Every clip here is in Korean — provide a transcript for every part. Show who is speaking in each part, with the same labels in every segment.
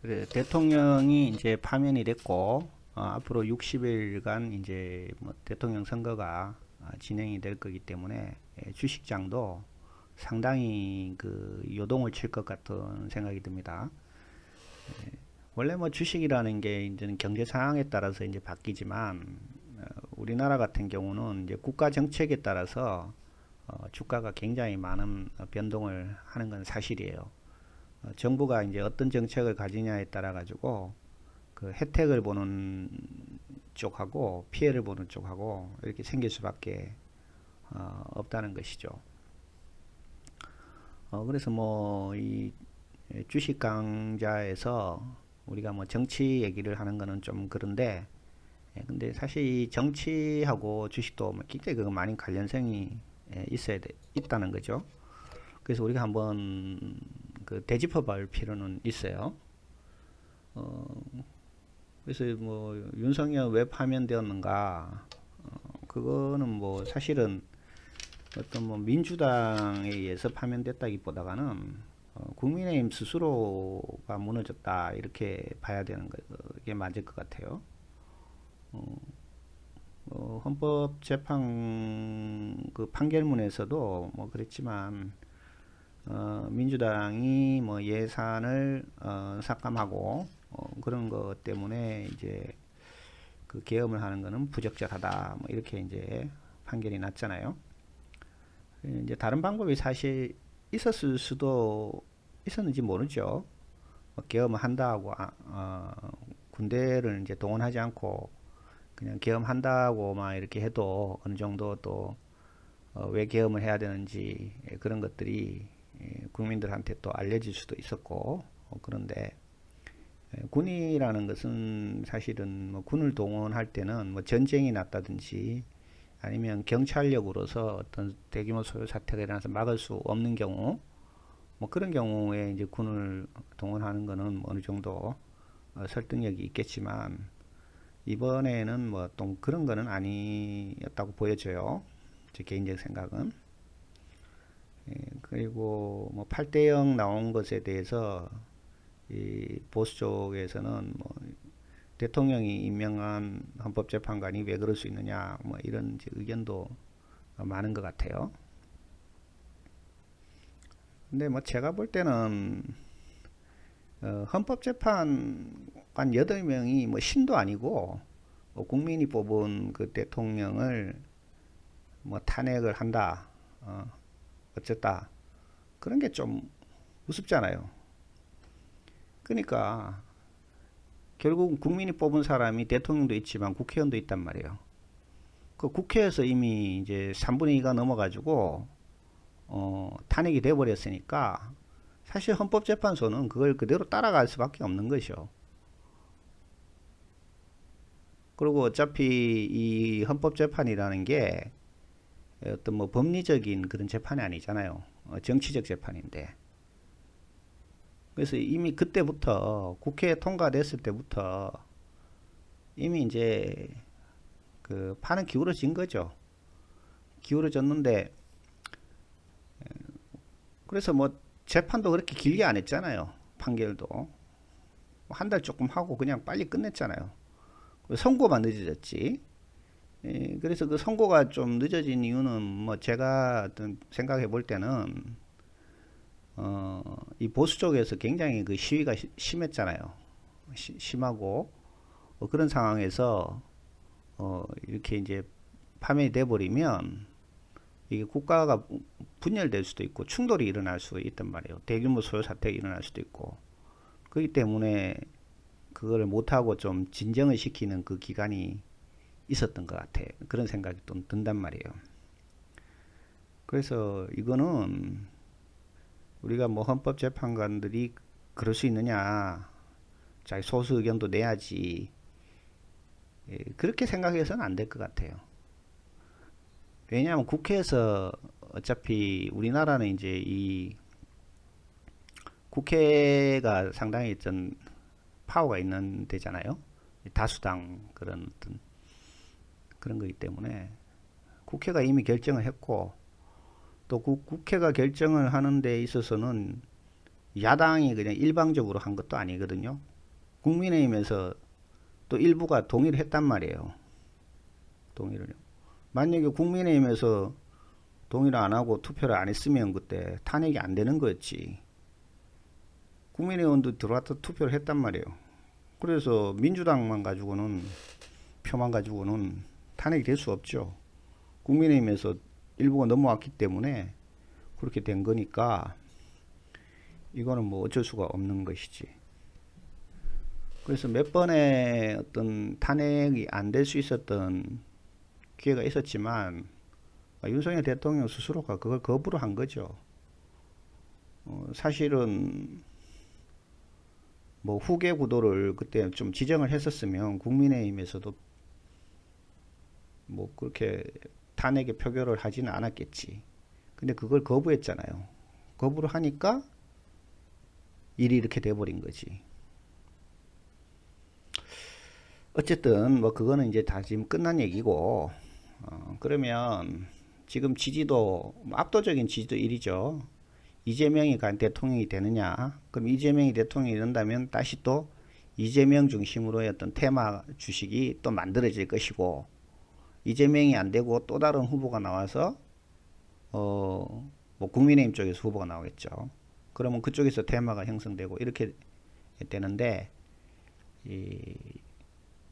Speaker 1: 그래, 대통령이 이제 파면이 됐고, 앞으로 60일간 이제 뭐 대통령 선거가 진행이 될 거기 때문에 주식장도 상당히 그 요동을 칠 것 같은 생각이 듭니다. 원래 뭐 주식이라는 게 이제는 경제 상황에 따라서 이제 바뀌지만, 우리나라 같은 경우는 이제 국가 정책에 따라서 주가가 굉장히 많은 변동을 하는 건 사실이에요. 정부가 이제 어떤 정책을 가지냐에 따라 가지고 그 혜택을 보는 쪽하고 피해를 보는 쪽하고 이렇게 생길 수밖에 없다는 것이죠. 그래서 뭐 이 주식 강좌에서 우리가 뭐 정치 얘기를 하는 거는 좀 그런데, 근데 사실 이 정치하고 주식도 뭐 굉장히 그 많은 관련성이 있다는 거죠. 그래서 우리가 한번 그 되짚어 볼 필요는 있어요. 어, 그래서 뭐 윤석열 왜 파면되었는가? 그거는 뭐 사실은 어떤 뭐 민주당에 의해서 파면됐다기보다는 국민의힘 스스로가 무너졌다 이렇게 봐야 되는 게 맞을 것 같아요. 어, 헌법재판 그 판결문에서도 뭐 그랬지만 민주당이 뭐 예산을 삭감하고 그런 것 때문에 이제 그 계엄을 하는 거는 부적절하다 뭐 이렇게 이제 판결이 났잖아요. 이제 다른 방법이 사실 있었을 수도 있었는지 모르죠. 뭐 계엄을 한다고 군대를 이제 동원하지 않고 그냥 계엄한다고 막 이렇게 해도 어느 정도 또 왜 계엄을 해야 되는지 그런 것들이 국민들한테 또 알려질 수도 있었고, 그런데 군이라는 것은 사실은 뭐 군을 동원할 때는 뭐 전쟁이 났다든지 아니면 경찰력으로서 어떤 대규모 소요 사태가 일어나서 막을 수 없는 경우, 뭐 그런 경우에 이제 군을 동원하는 거는 뭐 어느 정도 설득력이 있겠지만, 이번에는 뭐 또 그런 거는 아니었다고 보여져요. 제 개인적 생각은. 그리고 뭐 8대0 나온 것에 대해서 이 보수 쪽에서는 뭐 대통령이 임명한 헌법재판관이 왜 그럴 수 있느냐 뭐 이런 의견도 많은 것 같아요. 근데 뭐 제가 볼 때는 헌법재판관 8명이 뭐 신도 아니고 국민이 뽑은 그 대통령을 뭐 탄핵을 한다, 어쨌다, 그런 게 좀 우습잖아요. 그러니까 결국 국민이 뽑은 사람이 대통령도 있지만 국회의원도 있단 말이에요. 그 국회에서 이미 이제 3분의 2가 넘어가지고 탄핵이 돼버렸으니까 사실 헌법재판소는 그걸 그대로 따라갈 수밖에 없는 것이죠. 그리고 어차피 이 헌법재판이라는 게 어떤 뭐 법리적인 그런 재판이 아니잖아요. 정치적 재판인데. 그래서 이미 그때부터 국회에 통과됐을 때부터 이미 이제 그 판은 기울어진 거죠. 기울어졌는데, 그래서 뭐 재판도 그렇게 길게 안 했잖아요. 판결도 한 달 조금 하고 그냥 빨리 끝냈잖아요. 선고만 늦어졌지. 그래서 그 선고가 좀 늦어진 이유는 뭐 제가 어떤 생각해 볼 때는 이 보수 쪽에서 굉장히 그 시위가 심했잖아요. 심하고 그런 상황에서 이렇게 이제 파면이 돼 버리면 이게 국가가 분열될 수도 있고 충돌이 일어날 수 있단 말이에요. 대규모 소요 사태가 일어날 수도 있고. 그렇기 때문에 그거를 못하고 좀 진정을 시키는 그 기간이 있었던 것 같아. 그런 생각이 좀 든단 말이에요. 그래서 이거는 우리가 뭐 헌법재판관들이 그럴 수 있느냐, 자기 소수 의견도 내야지, 그렇게 생각해서는 안 될 것 같아요. 왜냐하면 국회에서 어차피 우리나라는 이제 이 국회가 상당히 좀 파워가 있는 데잖아요. 다수당 그런 어떤 그런 거기 때문에 국회가 이미 결정을 했고, 또 국회가 결정을 하는 데 있어서는 야당이 그냥 일방적으로 한 것도 아니거든요. 국민의힘에서 또 일부가 동의를 했단 말이에요. 동의를. 만약에 국민의힘에서 동의를 안 하고 투표를 안 했으면 그때 탄핵이 안 되는 거였지. 국민의원도 들어왔다 투표를 했단 말이에요. 그래서 민주당만 가지고는 표만 가지고는 탄핵이 될 수 없죠. 국민의힘에서 일부가 넘어왔기 때문에 그렇게 된 거니까 이거는 뭐 어쩔 수가 없는 것이지. 그래서 몇 번의 어떤 탄핵이 안 될 수 있었던 기회가 있었지만 윤석열 대통령 스스로가 그걸 거부를 한 거죠. 사실은 뭐 후계 구도를 그때 좀 지정을 했었으면 국민의힘에서도 뭐 그렇게 탄핵의 표결을 하지는 않았겠지. 근데 그걸 거부했잖아요. 거부를 하니까 일이 이렇게 돼버린 거지. 어쨌든 뭐 그거는 이제 다 지금 끝난 얘기고, 그러면 지금 지지도 압도적인 지지도 1위죠. 이재명이 과연 대통령이 되느냐? 그럼 이재명이 대통령이 된다면 다시 또 이재명 중심으로의 어떤 테마 주식이 또 만들어질 것이고, 이재명이 안 되고 또 다른 후보가 나와서 뭐 국민의힘 쪽에서 후보가 나오겠죠. 그러면 그쪽에서 테마가 형성되고 이렇게 되는데,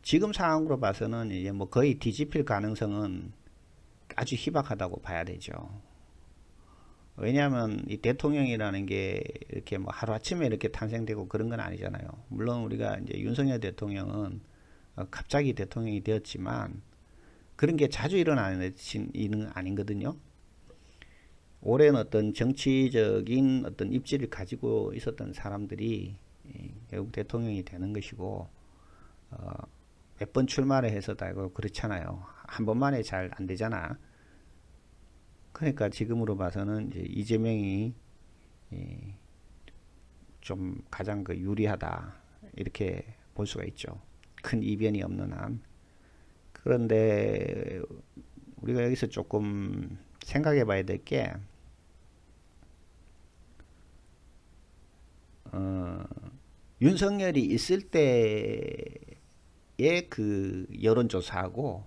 Speaker 1: 지금 상황으로 봐서는 이제 뭐 거의 뒤집힐 가능성은 아주 희박하다고 봐야 되죠. 왜냐하면 이 대통령이라는 게 이렇게 뭐 하루아침에 이렇게 탄생되고 그런 건 아니잖아요. 물론 우리가 이제 윤석열 대통령은 갑자기 대통령이 되었지만 그런 게 자주 일어나는 일은 아니거든요. 오랜 어떤 정치적인 어떤 입지를 가지고 있었던 사람들이 결국 대통령이 되는 것이고, 몇 번 출마를 해서 다 그렇잖아요. 한 번만에 잘 안 되잖아. 그러니까 지금으로 봐서는 이제 이재명이 좀 가장 그 유리하다 이렇게 볼 수가 있죠. 큰 이변이 없는 한. 그런데 우리가 여기서 조금 생각해 봐야 될 게, 윤석열이 있을 때의 그 여론조사하고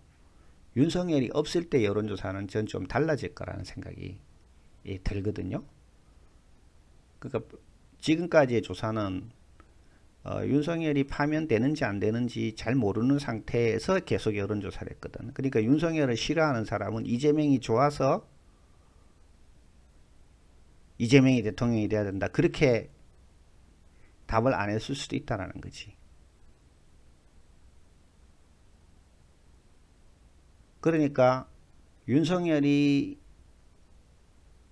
Speaker 1: 윤석열이 없을 때 여론조사는 전 좀 달라질 거라는 생각이 들거든요. 그러니까 지금까지의 조사는 윤석열이 파면되는지 안 되는지 잘 모르는 상태에서 계속 여론조사를 했거든. 그러니까 윤석열을 싫어하는 사람은 이재명이 좋아서 이재명이 대통령이 돼야 된다, 그렇게 답을 안 했을 수도 있다는 거지. 그러니까 윤석열이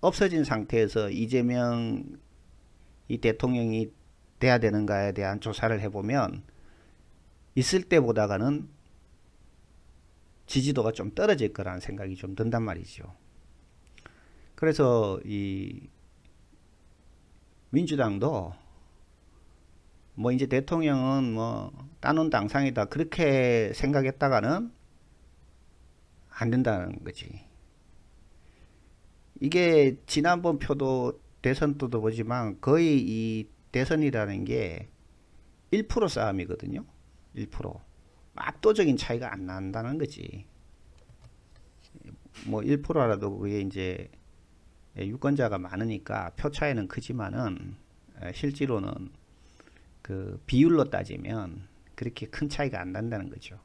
Speaker 1: 없어진 상태에서 이재명이 대통령이 돼야 되는가에 대한 조사를 해보면 있을 때보다는 지지도가 좀 떨어질 거라는 생각이 좀 든단 말이죠. 그래서 이 민주당도 뭐 이제 대통령은 뭐 따놓은 당상이다 그렇게 생각했다가는 안 된다는 거지. 이게 지난번 표도 대선 때도 보지만 거의 이 대선이라는 게 1% 싸움이거든요. 1%. 압도적인 차이가 안 난다는 거지. 뭐 1%라도 그게 이제 유권자가 많으니까 표 차이는 크지만은 실제로는 그 비율로 따지면 그렇게 큰 차이가 안 난다는 거죠.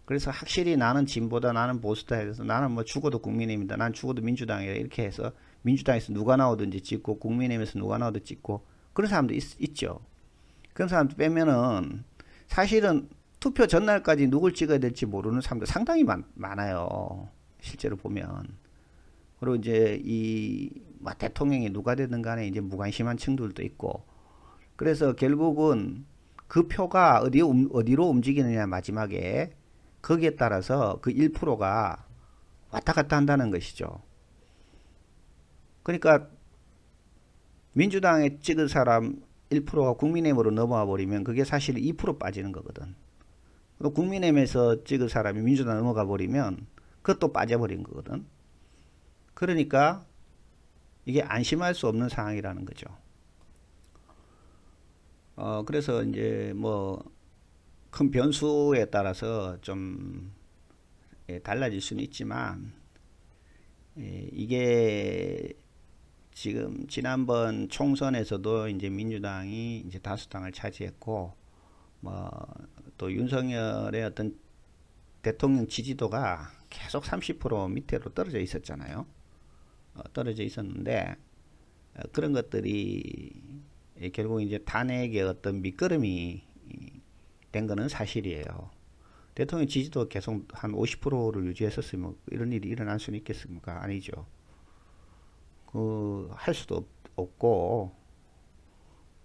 Speaker 1: 그래서 확실히 나는 진보다, 나는 보수다 해서 나는 뭐 죽어도 국민의힘이다, 난 죽어도 민주당이다 이렇게 해서 민주당에서 누가 나오든지 찍고 국민의힘에서 누가 나오든지 찍고 그런 사람도 있죠. 그런 사람도 빼면은 사실은 투표 전날까지 누굴 찍어야 될지 모르는 사람도 상당히 많아요. 실제로 보면. 그리고 이제 이 대통령이 누가 되든 간에 이제 무관심한 층들도 있고, 그래서 결국은 그 표가 어디로 움직이느냐 마지막에 거기에 따라서 그 1%가 왔다 갔다 한다는 것이죠. 그러니까 민주당에 찍은 사람 1%가 국민의힘으로 넘어와 버리면 그게 사실 2% 빠지는 거거든. 또 국민의힘에서 찍은 사람이 민주당 넘어가 버리면 그것도 빠져버린 거거든. 그러니까 이게 안심할 수 없는 상황이라는 거죠. 그래서 이제 뭐 큰 변수에 따라서 좀 달라질 수는 있지만, 이게 지금 지난번 총선에서도 이제 민주당이 이제 다수당을 차지했고, 뭐 또 윤석열의 어떤 대통령 지지도가 계속 30% 밑으로 떨어져 있었잖아요. 떨어져 있었는데, 그런 것들이 결국 이제 탄핵의 어떤 밑거름이 된 거는 사실이에요. 대통령 지지도 계속 한 50%를 유지했었으면 이런 일이 일어날 수는 있겠습니까? 아니죠. 할 수도 없고,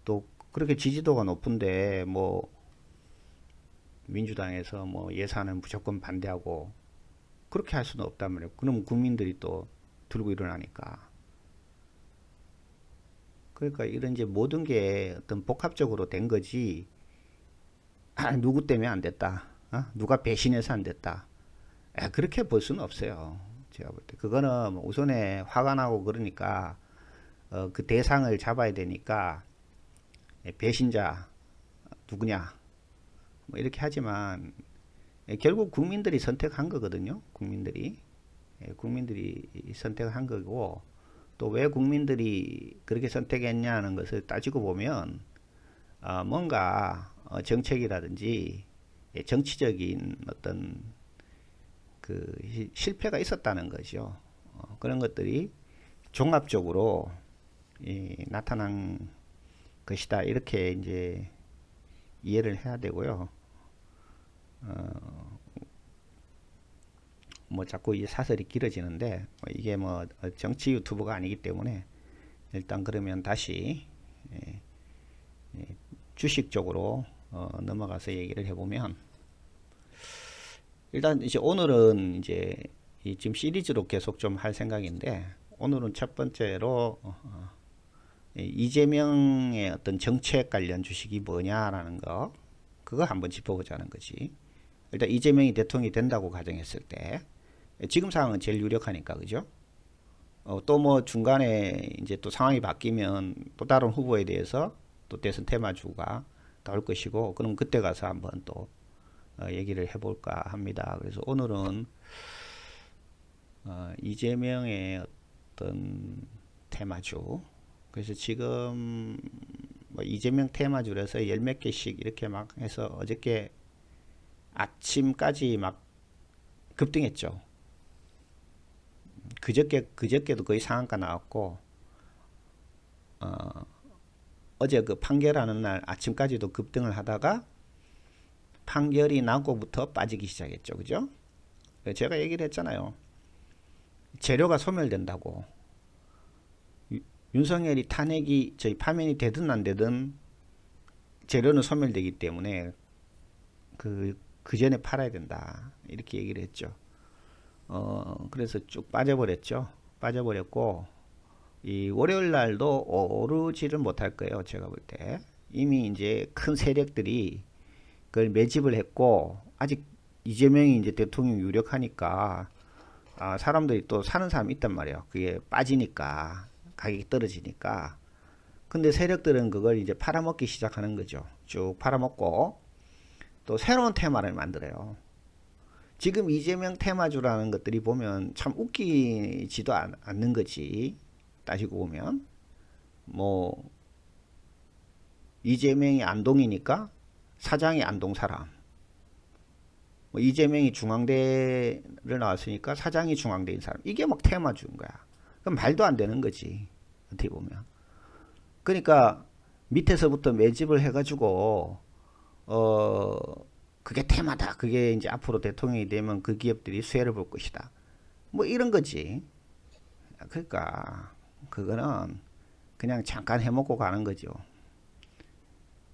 Speaker 1: 또 그렇게 지지도가 높은데 뭐 민주당에서 뭐 예산은 무조건 반대하고 그렇게 할 수는 없단 말이에요. 그럼 국민들이 또 들고 일어나니까. 그러니까 이런 이제 모든 게 어떤 복합적으로 된 거지. 누구 때문에 안 됐다. 누가 배신해서 안 됐다. 그렇게 볼 수는 없어요. 제가 볼 때. 그거는 우선에 화가 나고 그러니까 그 대상을 잡아야 되니까 배신자 누구냐 뭐 이렇게 하지만 결국 국민들이 선택한 거거든요. 국민들이 선택한 거고, 또 왜 국민들이 그렇게 선택했냐는 것을 따지고 보면 뭔가 정책이라든지 정치적인 어떤 그 실패가 있었다는 거죠. 그런 것들이 종합적으로 나타난 것이다. 이렇게 이제 이해를 해야 되고요. 뭐 자꾸 이 사설이 길어지는데 이게 뭐 정치 유튜브가 아니기 때문에 일단 그러면 다시 주식 쪽으로 넘어가서 얘기를 해보면, 일단 이제 오늘은 이제 지금 시리즈로 계속 좀 할 생각인데, 오늘은 첫 번째로 이재명의 어떤 정책 관련 주식이 뭐냐라는 거, 그거 한번 짚어보자는 거지. 일단 이재명이 대통령이 된다고 가정했을 때 지금 상황은 제일 유력하니까, 그죠? 또 뭐 중간에 이제 또 상황이 바뀌면 또 다른 후보에 대해서 또 대선 테마주가 나올 것이고, 그럼 그때 가서 한번 또 얘기를 해볼까 합니다. 그래서 오늘은 이재명의 어떤 테마주, 그래서 지금 뭐 이재명 테마주라서 열 몇 개씩 이렇게 막 해서 어저께 아침까지 막 급등했죠. 그저께도 거의 상한가 나왔고, 어제 그 판결하는 날 아침까지도 급등을 하다가 판결이 나고부터 빠지기 시작했죠. 그죠? 제가 얘기를 했잖아요. 재료가 소멸된다고. 윤석열이 탄핵이 저희 파면이 되든 안 되든 재료는 소멸되기 때문에 그 전에 팔아야 된다. 이렇게 얘기를 했죠. 그래서 쭉 빠져버렸죠. 빠져버렸고, 이 월요일 날도 오르지를 못할 거예요. 제가 볼 때. 이미 이제 큰 세력들이 그걸 매집을 했고, 아직 이재명이 이제 대통령 유력하니까, 사람들이 또 사는 사람이 있단 말이에요. 그게 빠지니까, 가격이 떨어지니까. 근데 세력들은 그걸 이제 팔아먹기 시작하는 거죠. 쭉 팔아먹고, 또 새로운 테마를 만들어요. 지금 이재명 테마주라는 것들이 보면 참 웃기지도 않는 거지. 따지고 보면 뭐 이재명이 안동이니까 사장이 안동 사람, 뭐 이재명이 중앙대를 나왔으니까 사장이 중앙대인 사람, 이게 막 테마주인 거야. 그럼 말도 안 되는 거지, 어떻게 보면. 그러니까 밑에서부터 매집을 해가지고 그게 테마다. 그게 이제 앞으로 대통령이 되면 그 기업들이 수혜를 볼 것이다. 뭐 이런 거지. 그러니까 그거는 그냥 잠깐 해먹고 가는 거죠.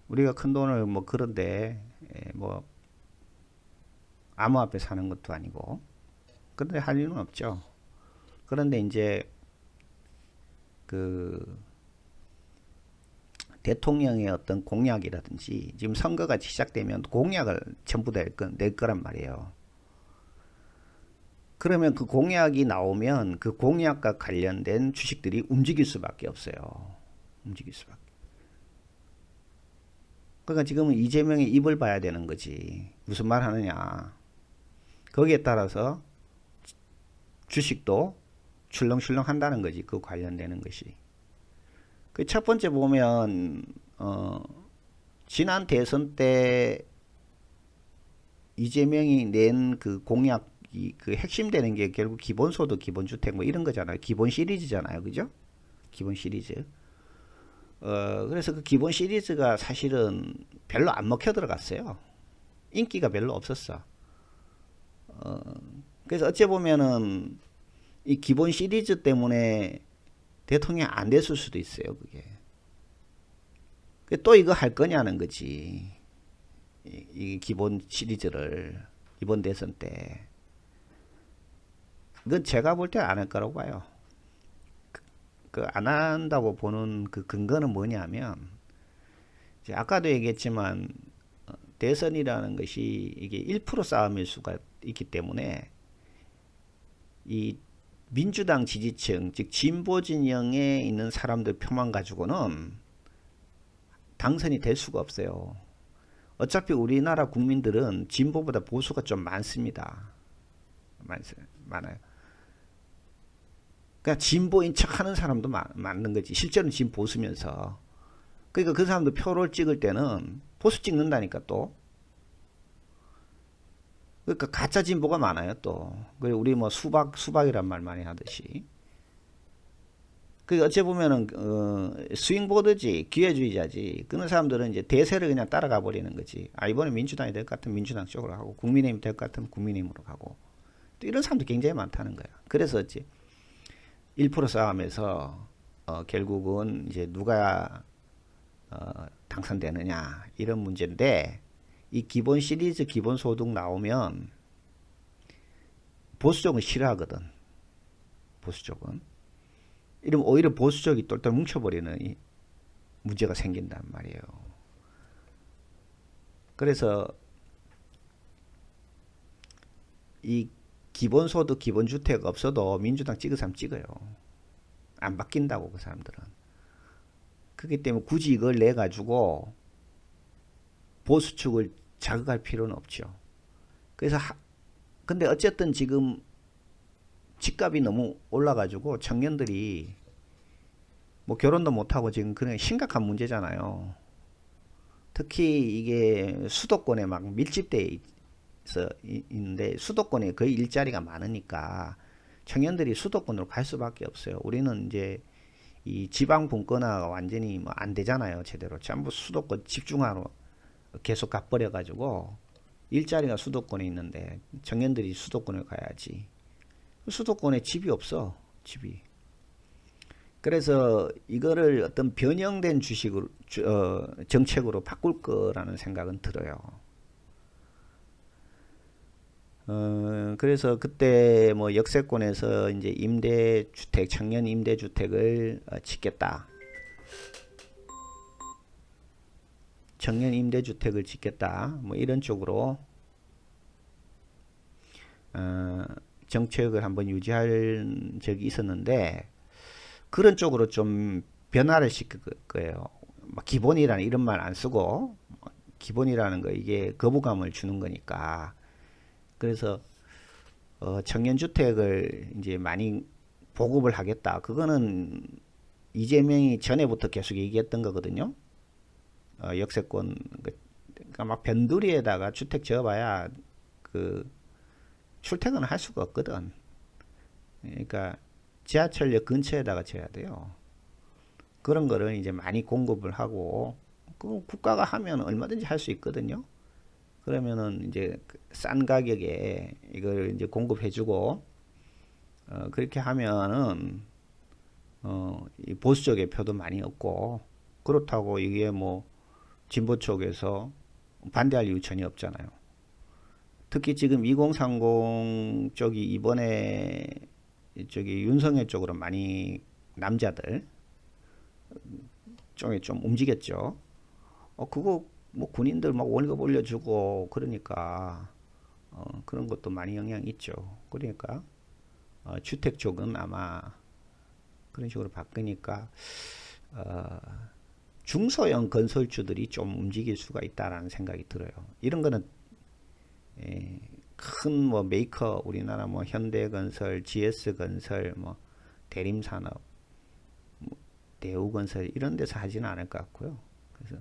Speaker 1: 우리가 큰 돈을 뭐 그런데 뭐 암호화폐 사는 것도 아니고 그런데 할 일은 없죠. 그런데 이제 그 대통령의 어떤 공약이라든지, 지금 선거가 시작되면 공약을 전부 낼 거란 말이에요. 그러면 그 공약이 나오면 그 공약과 관련된 주식들이 움직일 수밖에 없어요. 움직일 수밖에. 그러니까 지금은 이재명의 입을 봐야 되는 거지. 무슨 말 하느냐. 거기에 따라서 주식도 출렁출렁 한다는 거지. 그 관련되는 것이. 그 첫 번째 보면 지난 대선 때 이재명이 낸 그 공약이 그 핵심 되는 게 결국 기본소득, 기본주택 뭐 이런 거잖아요. 기본 시리즈잖아요. 그죠? 기본 시리즈. 그래서 그 기본 시리즈가 사실은 별로 안 먹혀 들어갔어요. 인기가 별로 없었어. 그래서 어째 보면은 이 기본 시리즈 때문에 대통령이 안 됐을 수도 있어요. 그게. 또 이거 할 거냐는 거지. 이 기본 시리즈를 이번 대선 때. 이건 제가 볼 때 안 할 거라고 봐요. 그 안 한다고 보는 그 근거는 뭐냐면 아까도 얘기했지만 대선이라는 것이 이게 1% 싸움일 수가 있기 때문에 이 민주당 지지층 즉 진보 진영에 있는 사람들 표만 가지고는 당선이 될 수가 없어요. 어차피 우리나라 국민들은 진보보다 보수가 좀 많습니다. 많아요. 그러니까 진보인 척 하는 사람도 많은 거지. 실제로는 진보수면서. 그러니까 그 사람도 표를 찍을 때는 보수 찍는다니까 또. 그러니까 가짜 진보가 많아요 또. 우리 뭐 수박이란 말 많이 하듯이. 그 어째 보면은 스윙보드지, 기회주의자지. 그런 사람들은 이제 대세를 그냥 따라가 버리는 거지. 아 이번에 민주당이 될 것 같으면 민주당 쪽으로 하고, 국민의힘이 될 것 같으면 국민의힘으로 가고. 또 이런 사람도 굉장히 많다는 거야. 그래서 이제 1% 싸움에서 결국은 이제 누가 당선되느냐 이런 문제인데, 이 기본 시리즈 기본 소득 나오면 보수 쪽은 싫어하거든. 보수 쪽은. 이러면 오히려 보수 쪽이 똘똘 뭉쳐버리는 이 문제가 생긴단 말이에요. 그래서 이 기본소득, 기본주택 없어도 민주당 찍은 사람 찍어요. 안 바뀐다고 그 사람들은. 그렇기 때문에 굳이 이걸 내가지고 보수 측을 자극할 필요는 없죠. 그래서 근데 어쨌든 지금 집값이 너무 올라가지고 청년들이 뭐 결혼도 못하고 지금 그냥 심각한 문제잖아요. 특히 이게 수도권에 막 밀집돼 있는데 수도권에 거의 일자리가 많으니까 청년들이 수도권으로 갈 수밖에 없어요. 우리는 이제 이 지방 분권화가 완전히 뭐 안 되잖아요. 제대로 전부 수도권 집중화로 계속 가버려 가지고 일자리가 수도권에 있는데 청년들이 수도권에 가야지. 수도권에 집이 없어. 집이. 그래서 이거를 어떤 변형된 주식으로 정책으로 바꿀 거라는 생각은 들어요. 그래서 그때 뭐 역세권에서 이제 임대주택, 청년 임대주택을 짓겠다. 청년 임대주택을 짓겠다. 뭐 이런 쪽으로 정책을 한번 유지할 적이 있었는데 그런 쪽으로 좀 변화를 시킬 거예요. 막 기본이라는 이런 말 안 쓰고 기본이라는 거 이게 거부감을 주는 거니까. 그래서 청년주택을 이제 많이 보급을 하겠다. 그거는 이재명이 전에부터 계속 얘기했던 거거든요. 역세권 그러니까 막 변두리에다가 주택 지어봐야 그 출퇴근을 할 수가 없거든. 그러니까 지하철역 근처에다가 지어야 돼요. 그런 거를 이제 많이 공급을 하고 그 국가가 하면 얼마든지 할 수 있거든요. 그러면은 이제 싼 가격에 이걸 이제 공급해주고 그렇게 하면은 이 보수 쪽의 표도 많이 얻고 그렇다고 이게 뭐 진보 쪽에서 반대할 이유 전혀 없잖아요. 특히 지금 2030 쪽이 이번에 저기 윤석열 쪽으로 많이 남자들 쪽에 좀 움직였죠. 그거 뭐 군인들 막 월급 올려주고 그러니까 그런 것도 많이 영향이 있죠. 그러니까 주택 쪽은 아마 그런 식으로 바뀌니까 중소형 건설주들이 좀 움직일 수가 있다라는 생각이 들어요. 이런 거는 큰 뭐 메이커, 우리나라 뭐 현대건설, GS건설, 뭐 대림산업, 뭐 대우건설 이런 데서 하지는 않을 것 같고요. 그래서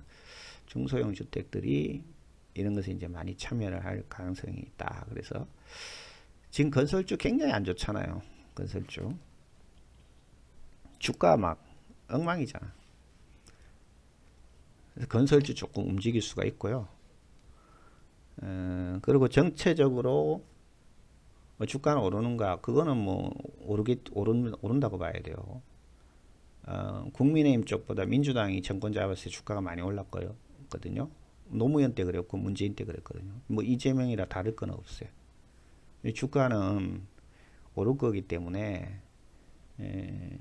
Speaker 1: 중소형 주택들이 이런 것에 이제 많이 참여를 할 가능성이 있다. 그래서 지금 건설주 굉장히 안 좋잖아요. 건설주 주가 막 엉망이잖아. 그래서 건설주 조금 움직일 수가 있고요. 그리고 정체적으로 주가는 오르는가? 그거는 뭐 오른다고 봐야 돼요. 국민의힘 쪽보다 민주당이 정권 잡았을 때 주가가 많이 올랐거든요. 노무현 때 그랬고 문재인 때 그랬거든요. 뭐 이재명이라 다를 건 없어요. 주가는 오를 거기 때문에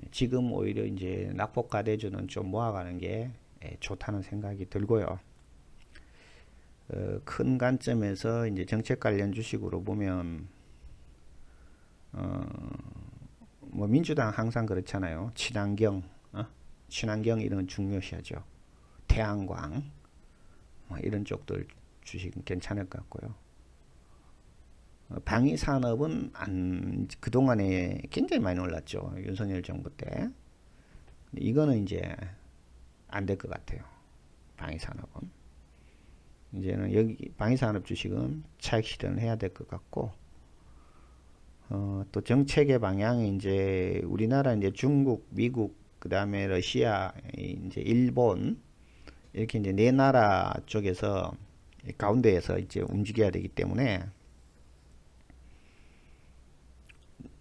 Speaker 1: 지금 오히려 이제 낙폭과 대주는 좀 모아가는 게 좋다는 생각이 들고요. 큰 관점에서 이제 정책 관련 주식으로 보면 뭐 민주당 항상 그렇잖아요. 친환경 이런 중요시하죠. 태양광 뭐 이런 쪽들 주식은 괜찮을 것 같고요. 방위산업은 그동안에 굉장히 많이 올랐죠. 윤석열 정부 때. 이거는 이제 안 될 것 같아요. 방위산업은. 이제는 여기 방위산업 주식은 차익 실현을 해야 될 것 같고, 또 정책의 방향이 이제 우리나라 이제 중국, 미국, 그 다음에 러시아, 이제 일본, 이렇게 이제 네 나라 쪽에서 가운데에서 이제 움직여야 되기 때문에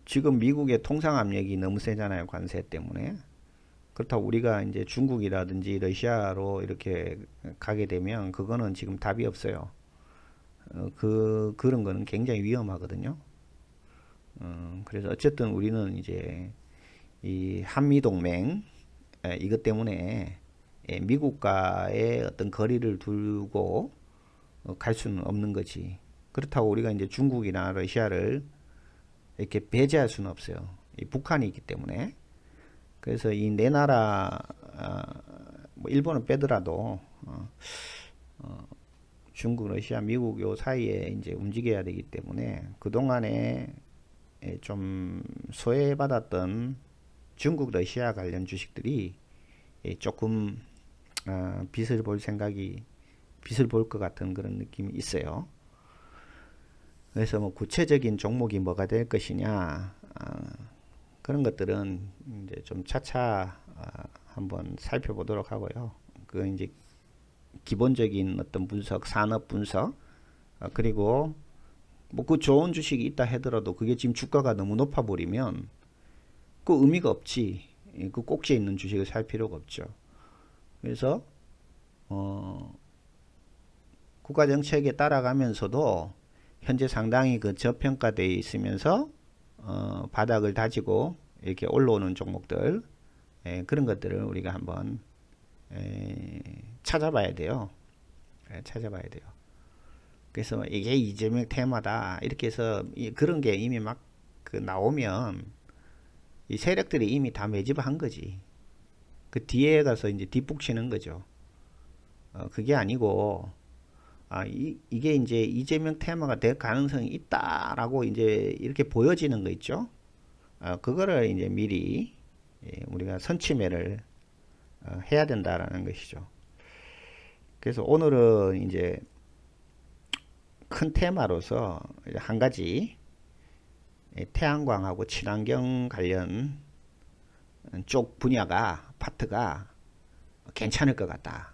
Speaker 1: 지금 미국의 통상 압력이 너무 세잖아요. 관세 때문에. 그렇다고 우리가 이제 중국이라든지 러시아로 이렇게 가게 되면 그거는 지금 답이 없어요. 그런 거는 굉장히 위험하거든요. 그래서 어쨌든 우리는 이제 이 한미동맹 이것 때문에 미국과의 어떤 거리를 두고 갈 수는 없는 거지. 그렇다고 우리가 이제 중국이나 러시아를 이렇게 배제할 수는 없어요. 이 북한이 있기 때문에. 그래서 이 네 나라 뭐 일본은 빼더라도 중국, 러시아, 미국 요 사이에 이제 움직여야 되기 때문에 그동안에 좀 소외받았던 중국, 러시아 관련 주식들이 조금 빛을 볼 것 같은 그런 느낌이 있어요. 그래서 뭐 구체적인 종목이 뭐가 될 것이냐 그런 것들은 이제 좀 차차 한번 살펴보도록 하고요. 그 이제 기본적인 어떤 분석, 산업 분석, 그리고 뭐 그 좋은 주식이 있다 하더라도 그게 지금 주가가 너무 높아 버리면 그 의미가 없지. 그 꼭지에 있는 주식을 살 필요가 없죠. 그래서 국가 정책에 따라가면서도 현재 상당히 그 저평가되어 있으면서 바닥을 다지고 이렇게 올라오는 종목들 그런 것들을 우리가 한번 찾아봐야 돼요. 찾아봐야 돼요. 그래서 이게 이재명 테마다 이렇게 해서 그런 게 이미 막 그 나오면 이 세력들이 이미 다 매집한 거지. 그 뒤에 가서 이제 뒷북치는 거죠. 그게 아니고 이게 이제 이재명 테마가 될 가능성이 있다라고 이제 이렇게 보여지는 거 있죠. 그거를 이제 미리 우리가 선취매를 해야 된다라는 것이죠. 그래서 오늘은 이제 큰 테마로서 한 가지 태양광하고 친환경 관련 쪽 분야가 파트가 괜찮을 것 같다.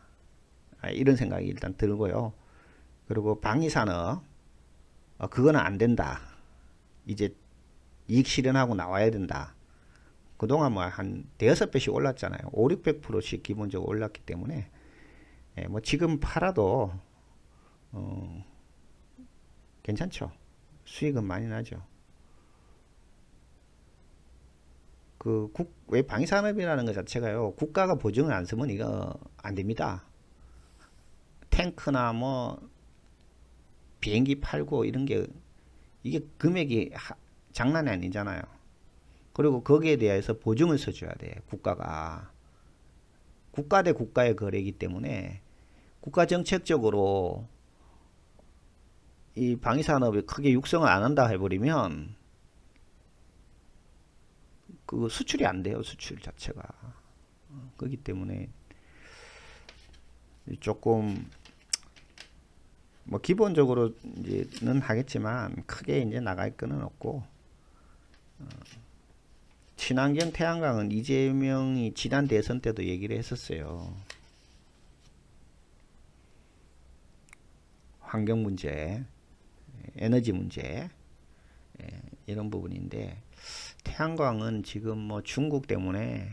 Speaker 1: 이런 생각이 일단 들고요. 그리고 방위산업 그거는 안 된다. 이제 이익 실현하고 나와야 된다. 그동안 뭐 한 대여섯 배씩 올랐잖아요. 5, 600%씩 기본적으로 올랐기 때문에 뭐 지금 팔아도 괜찮죠. 수익은 많이 나죠. 왜 방위산업이라는 것 자체가요. 국가가 보증을 안 쓰면 이거 안 됩니다. 탱크나 뭐 비행기 팔고 이런 게 이게 금액이 장난이 아니잖아요. 그리고 거기에 대해서 보증을 써줘야 돼. 국가가. 국가 대 국가의 거래이기 때문에 국가 정책적으로 이 방위산업이 크게 육성을 안 한다 해버리면 그 수출이 안 돼요. 수출 자체가. 그렇기 때문에 조금 뭐 기본적으로 이제는 하겠지만 크게 이제 나갈 거는 없고, 친환경 태양광은 이재명이 지난 대선 때도 얘기를 했었어요. 환경 문제, 에너지 문제, 이런 부분인데, 태양광은 지금 뭐 중국 때문에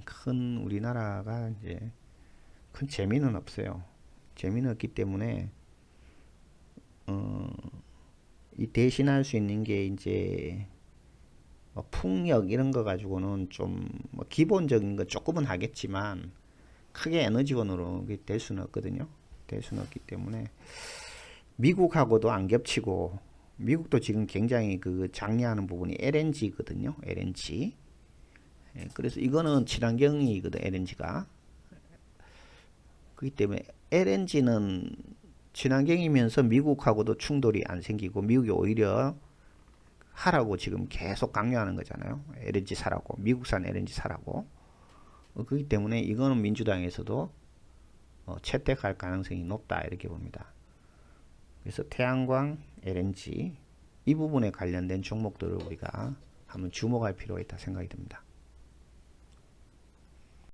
Speaker 1: 큰 우리나라가 이제 큰 재미는 없어요. 재미는 없기 때문에 이 대신할 수 있는 게 이제 뭐 풍력 이런 거 가지고는 좀 뭐 기본적인 거 조금은 하겠지만 크게 에너지원으로 될 수는 없거든요. 될 수는 없기 때문에 미국하고도 안 겹치고, 미국도 지금 굉장히 그 장려하는 부분이 LNG거든요. LNG. 그래서 이거는 친환경이거든, LNG가. 그렇기 때문에 LNG는 친환경이면서 미국하고도 충돌이 안 생기고, 미국이 오히려 하라고 지금 계속 강요하는 거잖아요. LNG 사라고, 미국산 LNG 사라고. 그렇기 때문에 이거는 민주당에서도 채택할 가능성이 높다, 이렇게 봅니다. 그래서 태양광, LNG 이 부분에 관련된 종목들을 우리가 한번 주목할 필요가 있다 생각이 듭니다.